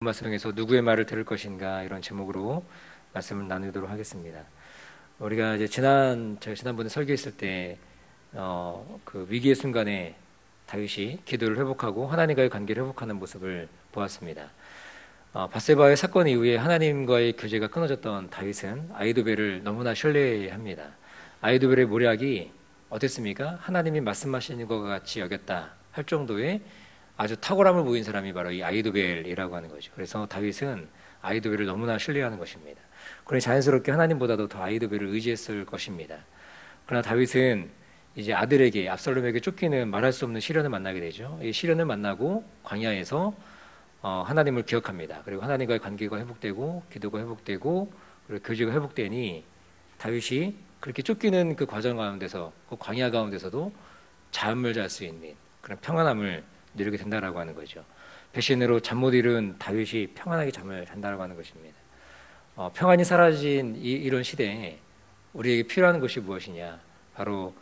말씀에서 누구의 말을 들을 것인가 이런 제목으로 말씀을 나누도록 하겠습니다. 우리가 이제 제가 지난번에 설교했을 때 그 위기의 순간에 다윗이 기도를 회복하고 하나님과의 관계를 회복하는 모습을 보았습니다. 바세바의 사건 이후에 하나님과의 교제가 끊어졌던 다윗은 아히도벨을 너무나 신뢰합니다. 아히도벨의 모략이 어땠습니까? 하나님이 말씀하시는 것 같이 여겼다 할 정도의 아주 탁월함을 보인 사람이 바로 이 아히도벨이라고 하는 거죠. 그래서 다윗은 아히도벨을 너무나 신뢰하는 것입니다. 그러니 자연스럽게 하나님보다도 더 아히도벨을 의지했을 것입니다. 그러나 다윗은 이제 아들에게 압살롬에게 쫓기는 말할 수 없는 시련을 만나게 되죠. 이 시련을 만나고 광야에서 하나님을 기억합니다. 그리고 하나님과의 관계가 회복되고 기도가 회복되고 그리고 교제가 회복되니 다윗이 그렇게 쫓기는 그 과정 가운데서 그 광야 가운데서도 잠을 잘 수 있는 그런 평안함을 누리게 된다라고 하는 거죠. 배신으로 잠 못 이룬 다윗이 평안하게 잠을 잔다라고 하는 것입니다. 평안이 사라진 이런 시대에 우리에게 필요한 것이 무엇이냐? 바로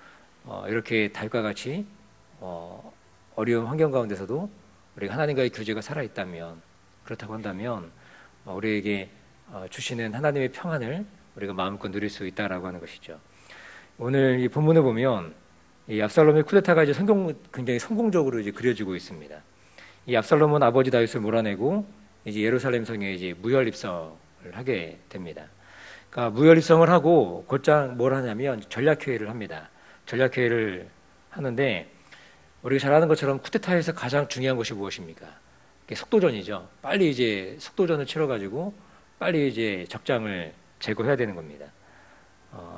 이렇게 다윗과 같이 어려운 환경 가운데서도 우리가 하나님과의 교제가 살아있다면, 그렇다고 한다면 우리에게 주시는 하나님의 평안을 우리가 마음껏 누릴 수 있다라고 하는 것이죠. 오늘 이 본문을 보면 이 압살롬의 쿠데타가 이제 굉장히 성공적으로 이제 그려지고 있습니다. 이 압살롬은 아버지 다윗을 몰아내고 이제 예루살렘 성에 이제 무혈 입성을 하게 됩니다. 그러니까 무혈 입성을 하고 곧장 뭘 하냐면 전략회의를 합니다. 전략회의를 하는데 우리가 잘 아는 것처럼 쿠데타에서 가장 중요한 것이 무엇입니까? 속도전이죠. 빨리 이제 속도전을 치러가지고 빨리 이제 적장을 제거해야 되는 겁니다.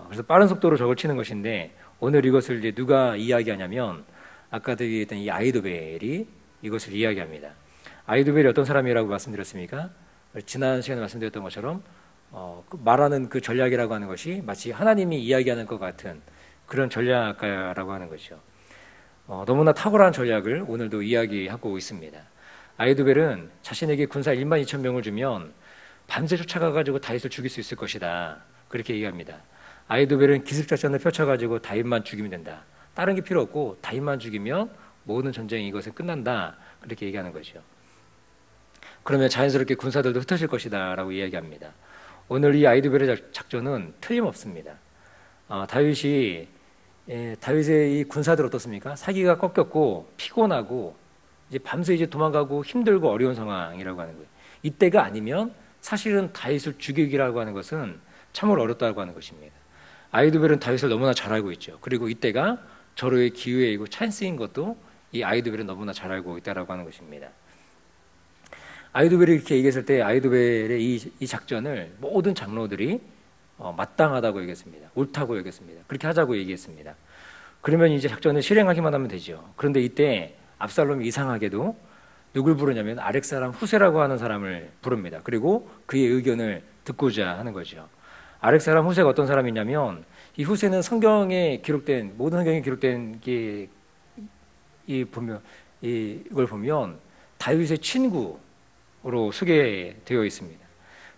그래서 빠른 속도로 적을 치는 것인데 오늘 이것을 이제 누가 이야기하냐면 아까도 얘기했던 이 아히도벨이 이것을 이야기합니다. 아히도벨이 어떤 사람이라고 말씀드렸습니까? 지난 시간에 말씀드렸던 것처럼 말하는 그 전략이라고 하는 것이 마치 하나님이 이야기하는 것 같은 그런 전략가라고 하는 것이죠. 너무나 탁월한 전략을 오늘도 이야기하고 있습니다. 아히도벨은 자신에게 군사 1만 2천 명을 주면 밤새 쫓아가가지고 다윗을 죽일 수 있을 것이다. 그렇게 얘기합니다. 아히도벨은 기습작전을 펼쳐가지고 다윗만 죽이면 된다. 다른 게 필요 없고 다윗만 죽이면 모든 전쟁이 이것은 끝난다. 그렇게 얘기하는 거죠. 그러면 자연스럽게 군사들도 흩어질 것이다 라고 이야기합니다. 오늘 이 아히도벨의 작전은 틀림없습니다. 다윗의 이 군사들 어떻습니까? 사기가 꺾였고 피곤하고 이제 밤새 이제 도망가고 힘들고 어려운 상황이라고 하는 거예요. 이때가 아니면 사실은 다윗을 죽이기라고 하는 것은 참으로 어렵다고 하는 것입니다. 아히도벨은 다윗을 너무나 잘 알고 있죠. 그리고 이때가 절호의 기회이고 찬스인 것도 이 아히도벨은 너무나 잘 알고 있다라고 하는 것입니다. 아히도벨이 이렇게 얘기했을 때 아히도벨의 이 작전을 모든 장로들이 마땅하다고 얘기했습니다. 옳다고 얘기했습니다. 그렇게 하자고 얘기했습니다. 그러면 이제 작전을 실행하기만 하면 되죠. 그런데 이때 압살롬이 이상하게도 누굴 부르냐면 아렉 사람 후세라고 하는 사람을 부릅니다. 그리고 그의 의견을 듣고자 하는 거죠. 아렉 사람 후세가 어떤 사람이냐면 이 후세는 모든 성경에 기록된 이걸 보면 다윗의 친구로 소개되어 있습니다.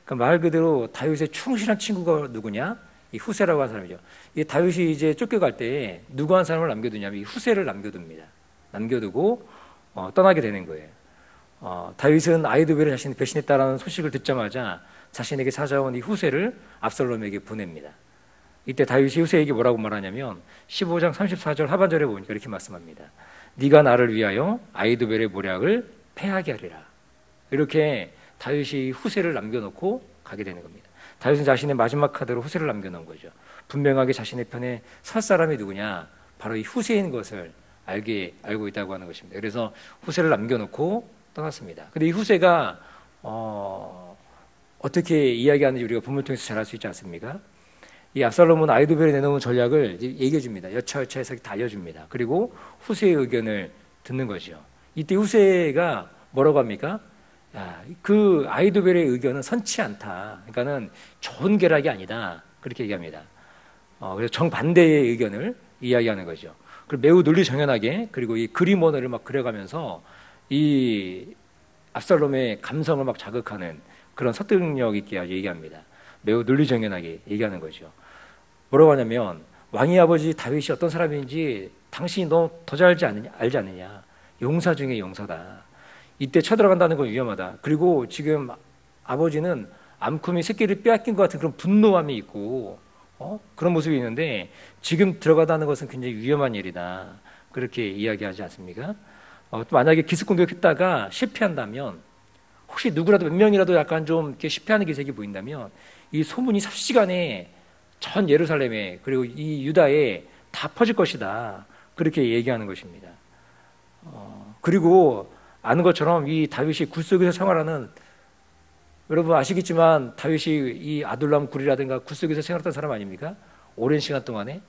그러니까 말 그대로 다윗의 충실한 친구가 누구냐? 이 후세라고 하는 사람이죠. 이 다윗이 이제 쫓겨갈 때 누구 한 사람을 남겨두냐면 이 후세를 남겨둡니다. 남겨두고 떠나게 되는 거예요. 다윗은 아히도벨이 자신이 배신했다라는 소식을 듣자마자 자신에게 찾아온 이 후세를 압살롬에게 보냅니다. 이때 다윗이 후세에게 뭐라고 말하냐면 15장 34절 하반절에 보니까 이렇게 말씀합니다. 네가 나를 위하여 아히도벨의 모략을 패하게 하리라. 이렇게 다윗이 후세를 남겨놓고 가게 되는 겁니다. 다윗은 자신의 마지막 카드로 후세를 남겨놓은 거죠. 분명하게 자신의 편에 설 사람이 누구냐? 바로 이 후세인 것을 알고 있다고 하는 것입니다. 그래서 후세를 남겨놓고 떠났습니다. 근데 이 후세가 어떻게 이야기하는지 우리가 본문을 통해서 잘 알 수 있지 않습니까? 이 압살롬은 아히도벨이 내놓은 전략을 얘기해 줍니다. 여차여차해서 다 알려줍니다. 그리고 후세의 의견을 듣는 거죠. 이때 후세가 뭐라고 합니까? 그 아히도벨의 의견은 선치 않다. 그러니까는 좋은 계략이 아니다. 그렇게 얘기합니다. 그래서 정반대의 의견을 이야기하는 거죠. 그리고 매우 논리정연하게 그리고 이 그림 언어를 막 그려가면서 이 압살롬의 감성을 막 자극하는 그런 설득력 있게 얘기합니다. 매우 논리정연하게 얘기하는 거죠. 뭐라고 하냐면 왕의 아버지 다윗이 어떤 사람인지 당신이 너 더 잘 알지 않느냐? 용사 중에 용사다. 이때 쳐들어간다는 건 위험하다. 그리고 지금 아버지는 암컷이 새끼를 빼앗긴 것 같은 그런 분노함이 있고 그런 모습이 있는데 지금 들어가다는 것은 굉장히 위험한 일이다. 그렇게 이야기하지 않습니까? 또 만약에 기습 공격했다가 실패한다면 혹시 누구라도 몇 명이라도 약간 좀 이렇게 실패하는 기색이 보인다면 이 소문이 삽시간에 전 예루살렘에 그리고 이 유다에 다 퍼질 것이다. 그렇게 얘기하는 것입니다. 그리고 아는 것처럼 이 다윗이 굴 속에서 생활하는 여러분 아시겠지만 다윗이 이 아둘람 굴이라든가 굴 속에서 생활했던 사람 아닙니까? 오랜 시간 동안에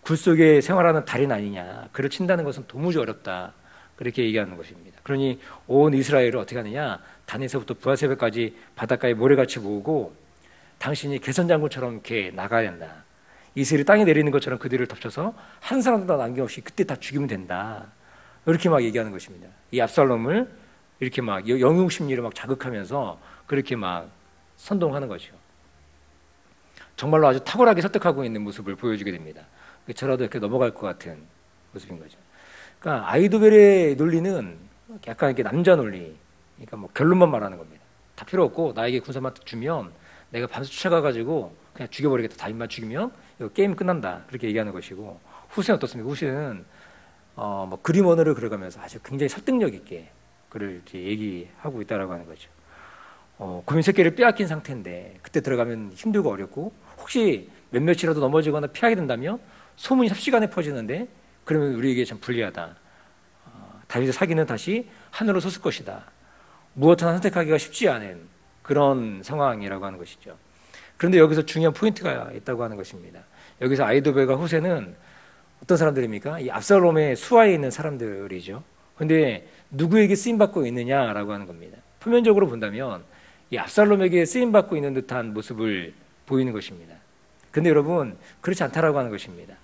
굴 속에 생활하는 달인 아니냐. 그를 친다는 것은 도무지 어렵다. 그렇게 얘기하는 것입니다. 그러니 온 이스라엘을 어떻게 하느냐. 단에서부터 부하세배까지 바닷가에 모래같이 모으고 당신이 개선장군처럼 이렇게 나가야 된다. 이슬이 땅에 내리는 것처럼 그들을 덮쳐서 한 사람도 남김없이 그때 다 죽이면 된다. 이렇게 막 얘기하는 것입니다. 이 압살롬을 이렇게 막 영웅 심리를 막 자극하면서 그렇게 막 선동하는 거죠. 정말로 아주 탁월하게 설득하고 있는 모습을 보여주게 됩니다. 저라도 이렇게 넘어갈 것 같은 모습인 거죠. 그러니까 아이도벨의 논리는 약간 이렇게 남자 논리, 그러니까 뭐 결론만 말하는 겁니다. 다 필요 없고 나에게 군사만 주면 내가 밤새 쫓아가가지고 그냥 죽여버리겠다. 다윗만 죽이면 이거 게임 끝난다. 그렇게 얘기하는 것이고 후세는 어떻습니까? 후세는 뭐 그림 언어를 그려가면서 아주 굉장히 설득력 있게 그를 이제 얘기하고 있다라고 하는 거죠. 고민 새끼를 빼앗긴 상태인데 그때 들어가면 힘들고 어렵고 혹시 몇몇이라도 넘어지거나 피하게 된다면 소문이 삽시간에 퍼지는데 그러면 우리에게 참 불리하다. 다윗의 사기는 다시 하늘로 솟을 것이다. 무엇 하나 선택하기가 쉽지 않은 그런 상황이라고 하는 것이죠. 그런데 여기서 중요한 포인트가 있다고 하는 것입니다. 여기서 아이도벨과 후세는 어떤 사람들입니까? 이 압살롬의 수하에 있는 사람들이죠. 그런데 누구에게 쓰임받고 있느냐라고 하는 겁니다. 표면적으로 본다면 이 압살롬에게 쓰임받고 있는 듯한 모습을 보이는 것입니다. 그런데 여러분 그렇지 않다라고 하는 것입니다.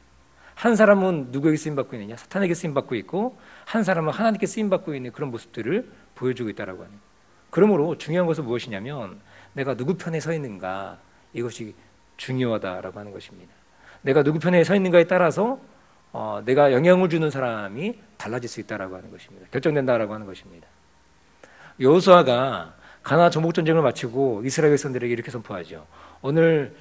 한 사람은 누구에게 쓰임받고 있느냐? 사탄에게 쓰임받고 있고 한 사람은 하나님께 쓰임받고 있는 그런 모습들을 보여주고 있다라고 하는 거예요. 그러므로 중요한 것은 무엇이냐면 내가 누구 편에 서 있는가 이것이 중요하다라고 하는 것입니다. 내가 누구 편에 서 있는가에 따라서 내가 영향을 주는 사람이 달라질 수 있다라고 하는 것입니다. 결정된다라고 하는 것입니다. 여호수아가 가나안 정복 전쟁을 마치고 이스라엘 백성들에게 이렇게 선포하죠. 오늘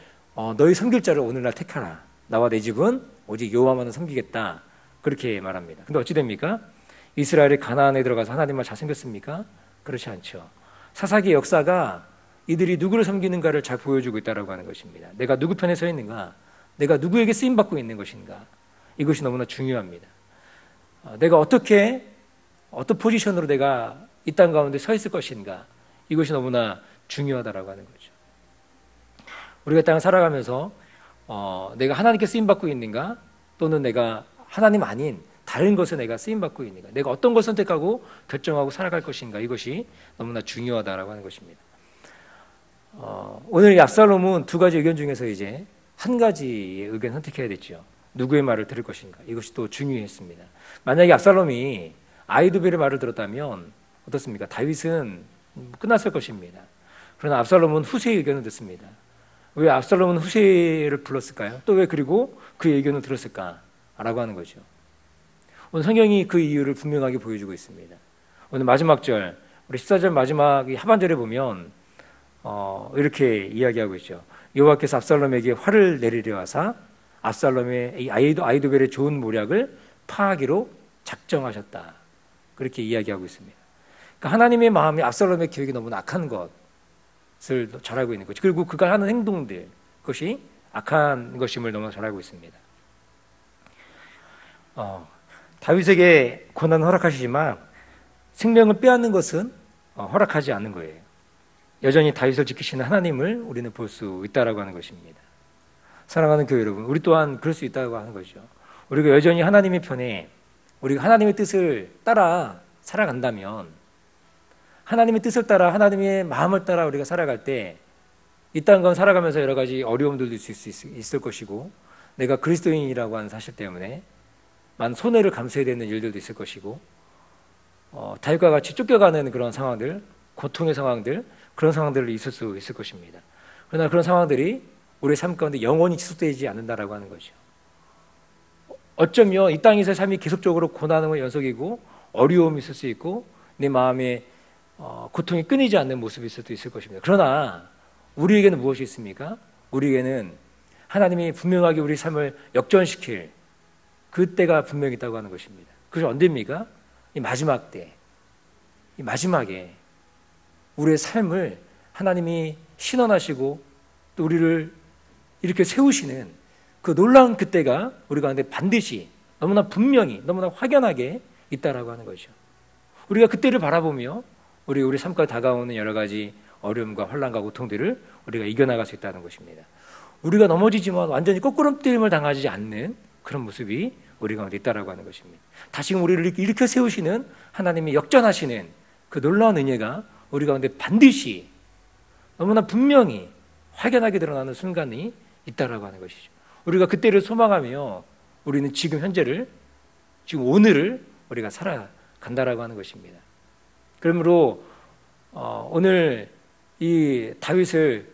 너희 섬길 자를 오늘날 택하라. 나와 내 집은 오직 여호와만을 섬기겠다. 그렇게 말합니다. 근데 어찌 됩니까? 이스라엘이 가나안에 들어가서 하나님만 잘 섬겼습니까? 그렇지 않죠. 사사기의 역사가 이들이 누구를 섬기는가를 잘 보여주고 있다고 하는 것입니다. 내가 누구 편에 서 있는가? 내가 누구에게 쓰임받고 있는 것인가? 이것이 너무나 중요합니다. 내가 어떤 포지션으로 내가 이 땅 가운데 서 있을 것인가? 이것이 너무나 중요하다고 하는 거죠. 우리가 땅을 살아가면서 내가 하나님께 쓰임받고 있는가? 또는 내가 하나님 아닌 다른 것에 내가 쓰임받고 있는가? 내가 어떤 걸 선택하고 결정하고 살아갈 것인가? 이것이 너무나 중요하다고 하는 것입니다. 오늘 이 압살롬은 두 가지 의견 중에서 이제 한 가지의 의견 선택해야 됐죠. 누구의 말을 들을 것인가? 이것이 또 중요했습니다. 만약에 압살롬이 아이도벨의 말을 들었다면 어떻습니까? 다윗은 끝났을 것입니다. 그러나 압살롬은 후세의 의견을 듣습니다. 왜 압살롬은 후세를 불렀을까요? 또 왜 그리고 그의 의견을 들었을까라고 하는 거죠. 오늘 성경이 그 이유를 분명하게 보여주고 있습니다. 오늘 마지막 절, 우리 14절 마지막 하반절에 보면 이렇게 이야기하고 있죠. 여호와께서 압살롬에게 화를 내리려 하사 압살롬의 이 아이도벨의 좋은 모략을 파하기로 작정하셨다. 그렇게 이야기하고 있습니다. 그러니까 하나님의 마음이 압살롬의 계획이 너무 악한 것을 잘 알고 있는 거죠. 그리고 그가 하는 행동들, 그것이 악한 것임을 너무 잘 알고 있습니다. 다윗에게 고난을 허락하시지만 생명을 빼앗는 것은 허락하지 않는 거예요. 여전히 다윗을 지키시는 하나님을 우리는 볼 수 있다라고 하는 것입니다. 사랑하는 교회 여러분, 우리 또한 그럴 수 있다고 하는 거죠. 우리가 여전히 하나님의 편에 우리가 하나님의 뜻을 따라 살아간다면 하나님의 뜻을 따라 하나님의 마음을 따라 우리가 살아갈 때 이 땅 살아가면서 여러 가지 어려움들도 있을 것이고 내가 그리스도인이라고 하는 사실 때문에 많은 손해를 감수해야 되는 일들도 있을 것이고 다윗과 같이 쫓겨가는 그런 상황들, 고통의 상황들, 그런 상황들이 있을 수 있을 것입니다. 그러나 그런 상황들이 우리의 삶 가운데 영원히 지속되지 않는다라고 하는 거죠. 어쩌면 이 땅에서의 삶이 계속적으로 고난의 연속이고 어려움이 있을 수 있고 내 마음에 고통이 끊이지 않는 모습일 수도 있을 것입니다. 그러나 우리에게는 무엇이 있습니까? 우리에게는 하나님이 분명하게 우리 삶을 역전시킬 그때가 분명히 있다고 하는 것입니다. 그것이 언제입니까? 이 마지막 때, 이 마지막에 우리의 삶을 하나님이 신원하시고 또 우리를 이렇게 세우시는 그 놀라운 그때가 우리 가운데 반드시 너무나 분명히 너무나 확연하게 있다라고 하는 거죠. 우리가 그때를 바라보며 우리 삶과 다가오는 여러 가지 어려움과 혼란과 고통들을 우리가 이겨나갈 수 있다는 것입니다. 우리가 넘어지지만 완전히 거꾸럼뜨림을 당하지 않는 그런 모습이 우리 가운데 있다라고 하는 것입니다. 다시금 우리를 일으켜 세우시는 하나님이 역전하시는 그 놀라운 은혜가 우리 가운데 반드시 너무나 분명히 확연하게 드러나는 순간이 있다라고 하는 것이죠. 우리가 그때를 소망하며 우리는 지금 현재를, 지금 오늘을 우리가 살아간다라고 하는 것입니다. 그러므로 오늘 이 다윗을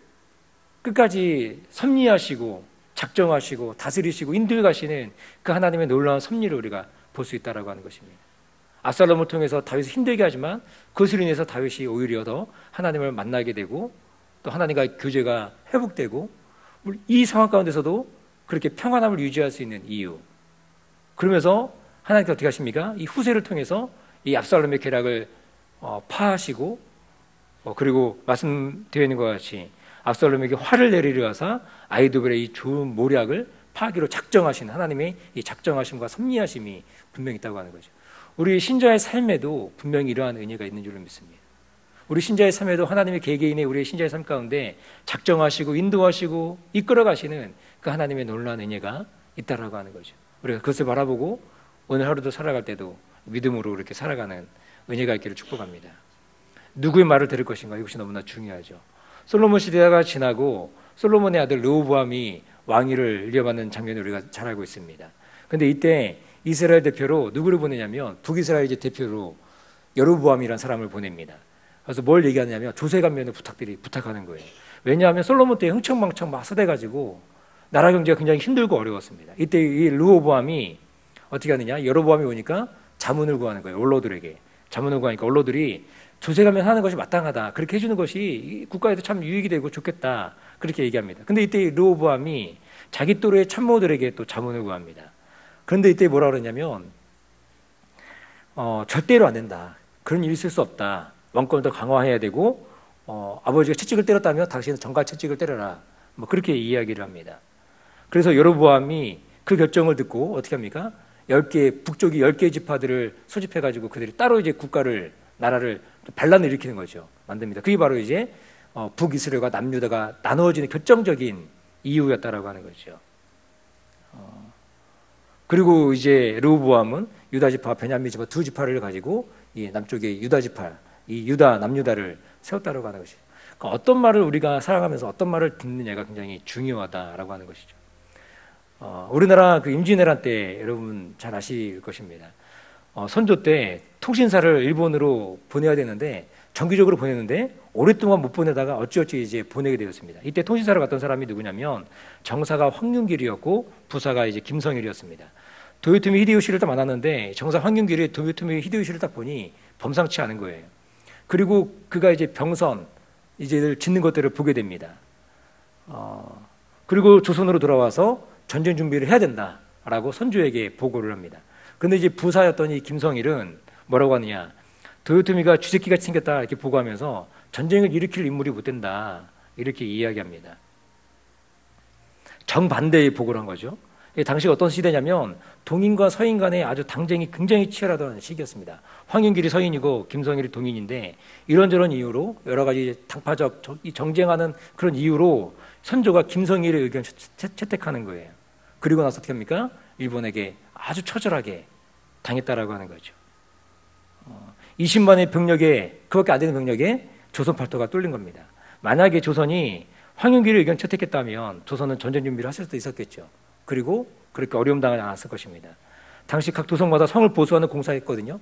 끝까지 섭리하시고 작정하시고 다스리시고 인도해 가시는 그 하나님의 놀라운 섭리를 우리가 볼 수 있다라고 하는 것입니다. 압살롬을 통해서 다윗을 힘들게 하지만 그것으로 인해서 다윗이 오히려 더 하나님을 만나게 되고 또 하나님과 교제가 회복되고 이 상황 가운데서도 그렇게 평안함을 유지할 수 있는 이유, 그러면서 하나님께서 어떻게 하십니까? 이 후세를 통해서 이 압살롬의 계략을 파하시고 그리고 말씀되어 있는 것 같이 압살롬에게 화를 내리려 하사 아히도벨의 이 좋은 모략을 파하기로 작정하신 하나님의 이 작정하심과 섭리하심이 분명히 있다고 하는 거죠. 우리 신자의 삶에도 분명히 이러한 은혜가 있는 줄로 믿습니다. 우리 신자의 삶에도 하나님의 개개인의 우리의 신자의 삶 가운데 작정하시고 인도하시고 이끌어 가시는 그 하나님의 놀라운 은혜가 있다라고 하는 거죠. 우리가 그것을 바라보고 오늘 하루도 살아갈 때도 믿음으로 이렇게 살아가는 은혜가 있기를 축복합니다. 누구의 말을 들을 것인가, 이것이 너무나 중요하죠. 솔로몬 시대가 지나고 솔로몬의 아들 르호보암이 왕위를 이어받는 장면을 우리가 잘 알고 있습니다. 그런데 이때 이스라엘 대표로 누구를 보내냐면 북이스라엘 대표로 여로보암이라는 사람을 보냅니다. 그래서 뭘 얘기하냐면 조세관면을 부탁하는 거예요. 왜냐하면 솔로몬 때 흥청망청 막 서대가지고 나라 경제가 굉장히 힘들고 어려웠습니다. 이때 이 르호보암이 어떻게 하느냐, 여로보암이 오니까 자문을 구하는 거예요. 원로들에게 자문을 구하니까 원로들이 조세가면 하는 것이 마땅하다, 그렇게 해주는 것이 국가에도 참 유익이 되고 좋겠다, 그렇게 얘기합니다. 근데 이때 르호보암이 자기 또래의 참모들에게 또 자문을 구합니다. 그런데 이때 뭐라 그러냐면 절대로 안 된다, 그런 일이 있을 수 없다, 왕권을 더 강화해야 되고 아버지가 채찍을 때렸다면 당신은 정갈 채찍을 때려라, 뭐 그렇게 이야기를 합니다. 그래서 여로보암이 그 결정을 듣고 어떻게 합니까? 10개 북쪽이 10개의 지파들을 소집해가지고 그들이 따로 이제 국가를, 나라를 반란을 일으키는 거죠. 만듭니다. 그게 바로 이제 북이스라엘과 남유다가 나누어지는 결정적인 이유였다라고 하는 거죠. 그리고 이제 르호보암은 유다 지파, 베냐민 지파 두 지파를 가지고 이 남쪽의 유다 지파, 이 유다 남유다를 세웠다라고 하는 것이죠. 그러니까 어떤 말을 우리가 살아가면서 어떤 말을 듣느냐가 굉장히 중요하다라고 하는 것이죠. 우리나라 그 임진왜란 때 여러분 잘 아실 것입니다. 선조 때 통신사를 일본으로 보내야 되는데 정기적으로 보냈는데 오랫동안 못 보내다가 어찌어찌 이제 보내게 되었습니다. 이때 통신사를 갔던 사람이 누구냐면 정사가 황윤길이었고 부사가 이제 김성일이었습니다. 도요토미 히데요시를 딱 만났는데 정사 황윤길이 도요토미 히데요시를 딱 보니 범상치 않은 거예요. 그리고 그가 이제 병선 이제 짓는 것들을 보게 됩니다. 그리고 조선으로 돌아와서 전쟁 준비를 해야 된다라고 선조에게 보고를 합니다. 그런데 이제 부사였던 이 김성일은 뭐라고 하느냐, 도요토미가 쥐새끼같이 생겼다 이렇게 보고하면서 전쟁을 일으킬 인물이 못 된다 이렇게 이야기합니다. 정반대의 보고를 한 거죠. 당시가 어떤 시대냐면 동인과 서인 간의 아주 당쟁이 굉장히 치열하던 시기였습니다. 황윤길이 서인이고 김성일이 동인인데 이런저런 이유로 여러 가지 당파적 정쟁하는 그런 이유로 선조가 김성일의 의견을 채택하는 거예요. 그리고 나서 어떻게 합니까? 일본에게 아주 처절하게 당했다라고 하는 거죠. 20만의 병력에, 그밖에 안 되는 병력에 조선 팔도가 뚫린 겁니다. 만약에 조선이 황윤길의 의견 채택했다면 조선은 전쟁 준비를 했을 수도 있었겠죠. 그리고 그렇게 어려움 당하지 않았을 것입니다. 당시 각 도성마다 성을 보수하는 공사했거든요.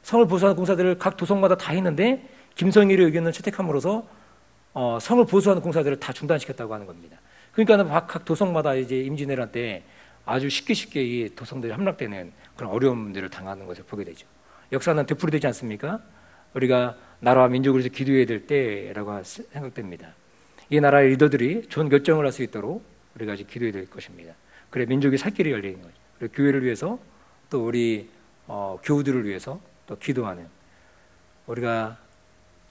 성을 보수하는 공사들을 각 도성마다 다 했는데 김성일의 의견을 채택함으로써 성을 보수하는 공사들을 다 중단시켰다고 하는 겁니다. 그러니까 각 도성마다 이제 임진왜란 때 아주 쉽게 이 도성들이 함락되는 그런 어려움들을 당하는 것을 보게 되죠. 역사는 되풀이되지 않습니까? 우리가 나라와 민족을 위해서 기도해야 될 때라고 생각됩니다. 이 나라의 리더들이 좋은 결정을 할 수 있도록 우리가 이제 기도해야 될 것입니다. 그래 민족이 살 길이 열리는 거죠. 그리고 교회를 위해서 또 우리 교우들을 위해서 또 기도하는, 우리가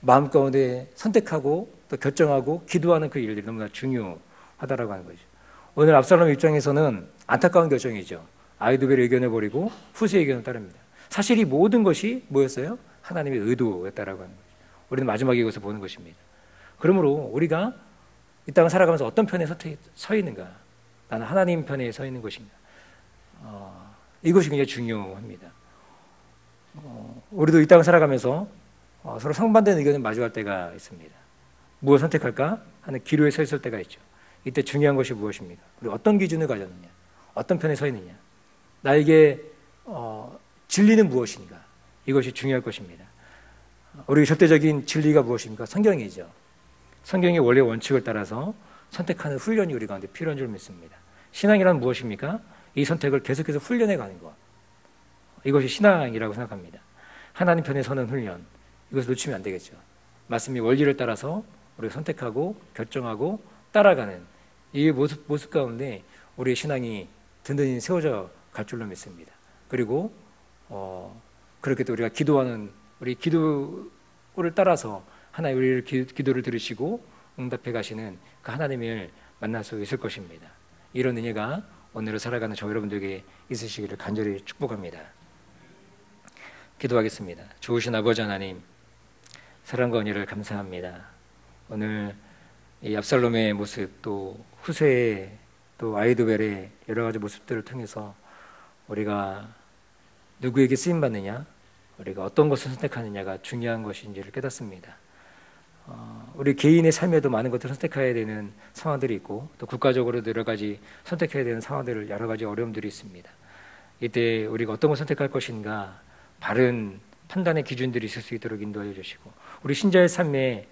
마음 가운데 선택하고 또 결정하고 기도하는 그 일들이 너무나 중요하다라고 하는 거죠. 오늘 압살롬 입장에서는 안타까운 결정이죠. 아히도벨의 의견을 버리고 후세의 의견을 따릅니다. 사실 이 모든 것이 뭐였어요? 하나님의 의도였다라고 하는 거죠. 우리는 마지막에 이것을 보는 것입니다. 그러므로 우리가 이 땅을 살아가면서 어떤 편에 서 있는가? 나는 하나님 편에 서 있는 것인가? 이것이 굉장히 중요합니다. 우리도 이 땅을 살아가면서 서로 상반된 의견을 마주할 때가 있습니다. 무엇을 선택할까 하는 기로에 서 있을 때가 있죠. 이때 중요한 것이 무엇입니까? 우리 어떤 기준을 가졌느냐? 어떤 편에 서 있느냐? 나에게 진리는 무엇인가? 이것이 중요할 것입니다. 우리 절대적인 진리가 무엇입니까? 성경이죠. 성경의 원래 원칙을 따라서 선택하는 훈련이 우리 가운데 필요한 줄 믿습니다. 신앙이란 무엇입니까? 이 선택을 계속해서 훈련해 가는 것. 이것이 신앙이라고 생각합니다. 하나님 편에 서는 훈련, 이것을 놓치면 안 되겠죠. 말씀의 원리를 따라서 우리가 선택하고 결정하고 따라가는 이 모습 가운데 우리의 신앙이 든든히 세워져 갈 줄로 믿습니다. 그리고 그렇게 또 우리가 기도하는 우리 기도를 따라서 하나님 우리를 기도를 들으시고 응답해 가시는 그 하나님을 만날 수 있을 것입니다. 이런 은혜가 오늘을 살아가는 저 여러분들에게 있으시기를 간절히 축복합니다. 기도하겠습니다. 좋으신 아버지 하나님, 사랑과 은혜를 감사합니다. 오늘 이 압살롬의 모습, 또 후세의, 또 아히도벨의 여러 가지 모습들을 통해서 우리가 누구에게 쓰임받느냐, 우리가 어떤 것을 선택하느냐가 중요한 것인지를 깨닫습니다. 우리 개인의 삶에도 많은 것들을 선택해야 되는 상황들이 있고, 또 국가적으로도 여러 가지 선택해야 되는 상황들을 여러 가지 어려움들이 있습니다. 이때 우리가 어떤 걸 선택할 것인가, 바른 판단의 기준들이 있을 수 있도록 인도해 주시고, 우리 신자의 삶에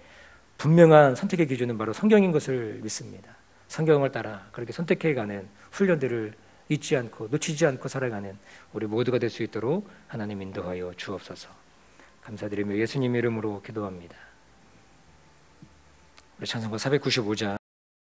분명한 선택의 기준은 바로 성경인 것을 믿습니다. 성경을 따라 그렇게 선택해가는 훈련들을 잊지 않고 놓치지 않고 살아가는 우리 모두가 될 수 있도록 하나님 인도하여 주옵소서. 감사드리며 예수님 이름으로 기도합니다. 우리 찬송가 495장